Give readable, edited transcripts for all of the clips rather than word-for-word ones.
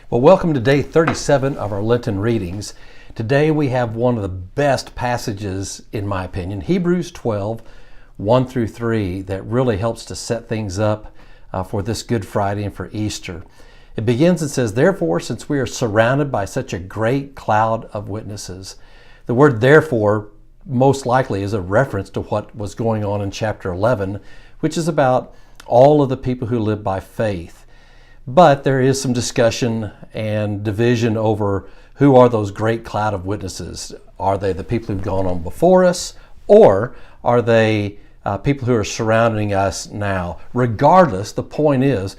Well, welcome to day 37 of our Lenten readings. Today we have one of the best passages, in my opinion, Hebrews 12, 1 through 3, that really helps to set things up for this Good Friday and for Easter. It begins and says, "Therefore, since we are surrounded by such a great cloud of witnesses." The word therefore most likely is a reference to what was going on in chapter 11, which is about all of the people who live by faith. But there is some discussion and division over who are those great cloud of witnesses. Are they the people who've gone on before us, or are they people who are surrounding us now? Regardless, the point is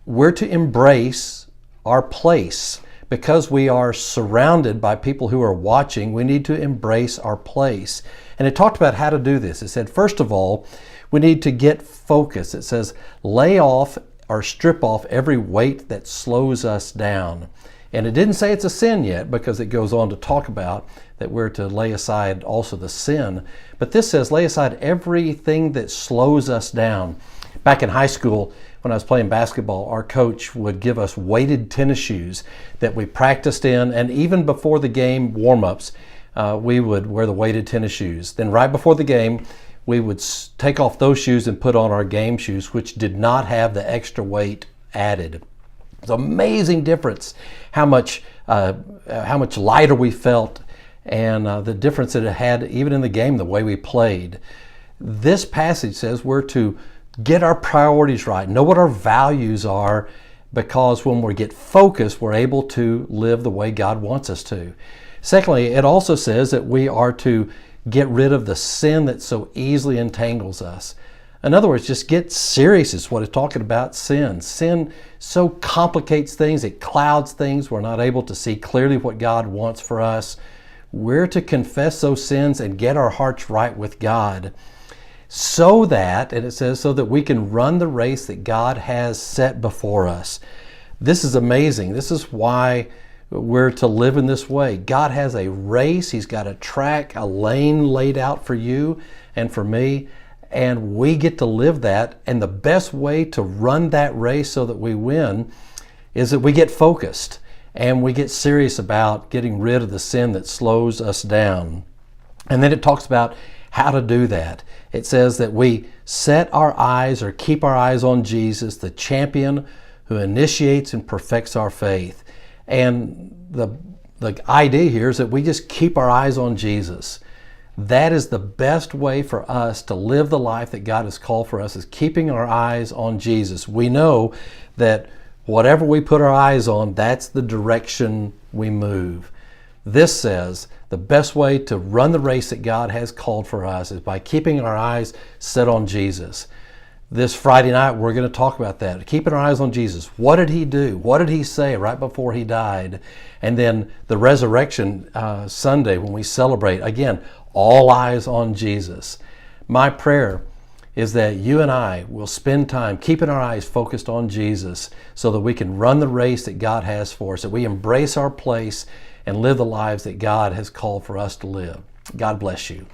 we're to embrace our place. Because we are surrounded by people who are watching, we need to embrace our place. And it talked about how to do this. It said, first of all, we need to get focused. It says, lay off or strip off every weight that slows us down. And it didn't say it's a sin yet, because it goes on to talk about that we're to lay aside also the sin. But this says lay aside everything that slows us down. Back in high school, when I was playing basketball, our coach would give us weighted tennis shoes that we practiced in, and even before the game warm-ups, we would wear the weighted tennis shoes. Then right before the game, we would take off those shoes and put on our game shoes, which did not have the extra weight added. It's an amazing difference how much lighter we felt, and the difference that it had even in the game, the way we played. This passage says we're to get our priorities right, know what our values are, because when we get focused, we're able to live the way God wants us to. Secondly, it also says that we are to get rid of the sin that so easily entangles us. In other words, just get serious is what it's talking about, sin. Sin so complicates things, it clouds things. We're not able to see clearly what God wants for us. We're to confess those sins and get our hearts right with God, so that, and it says, so that we can run the race that God has set before us. This is amazing. This is why we're to live in this way. God has a race. He's got a track, a lane laid out for you and for me, and we get to live that. And the best way to run that race so that we win is that we get focused and we get serious about getting rid of the sin that slows us down. And then it talks about how to do that. It says that we set our eyes or keep our eyes on Jesus, the champion who initiates and perfects our faith. And the idea here is that we just keep our eyes on Jesus. That is the best way for us to live the life that God has called for us, is keeping our eyes on Jesus. We know that whatever we put our eyes on, that's the direction we move. This says the best way to run the race that God has called for us is by keeping our eyes set on Jesus. This Friday night, we're going to talk about that, keeping our eyes on Jesus. What did he do? What did he say right before he died? And then the resurrection Sunday, when we celebrate, again, all eyes on Jesus. My prayer is that you and I will spend time keeping our eyes focused on Jesus so that we can run the race that God has for us, that we embrace our place and live the lives that God has called for us to live. God bless you.